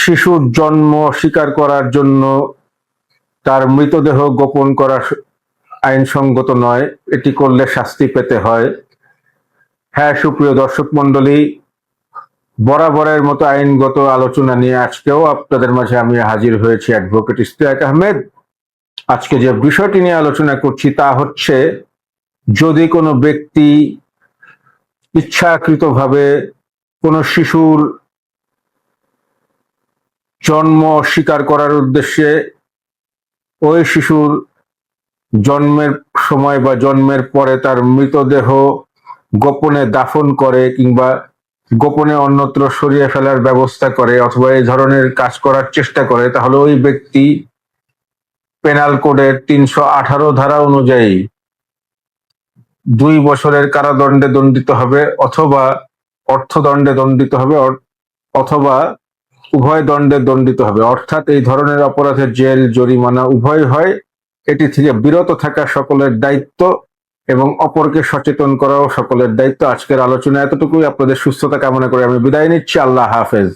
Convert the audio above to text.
শিশুর জন্ম অস্বীকার করার জন্য তার মৃতদেহ গোপন করা আইনসঙ্গত নয়, এটি করলে শাস্তি পেতে হয়। হ্যাঁ, সুপ্রিয় দর্শক মন্ডলী, বরাবরের মতো আইনগত আলোচনা নিয়ে আজকেও আপনাদের মাঝে আমি হাজির হয়েছি, অ্যাডভোকেট ইশতিয়াক আহমেদ। আজকে যে বিষয়টি নিয়ে আলোচনা করছি তা হচ্ছে, যদি কোনো ব্যক্তি ইচ্ছাকৃতভাবে কোনো শিশুর জন্ম অস্বীকার করার উদ্দেশ্যে ওই শিশুর জন্মের সময় বা জন্মের পরে তার মৃতদেহ গোপনে দাফন করে কিংবা গোপনে অন্যত্র সরিয়ে ফেলার ব্যবস্থা করে অথবা এই ধরনের কাজ করার চেষ্টা করে, তাহলে ওই ব্যক্তি পেনাল কোডের ৩১৮ ধারা অনুযায়ী ২ বছরের কারাদণ্ডে দণ্ডিত হবে অথবা অর্থদণ্ডে দণ্ডিত হবে অথবা উভয় দণ্ডে দণ্ডিত হবে। অর্থাৎ এই ধরনের অপরাধের জেল, জরিমানা উভয় হয়। এটি থেকে বিরত থাকা সকলের দায়িত্ব এবং অপরকে সচেতন করাও সকলের দায়িত্ব। আজকের আলোচনা এতটুকুই। আপনাদের সুস্থতা কামনা করে আমি বিদায় নিচ্ছি। আল্লাহ হাফেজ।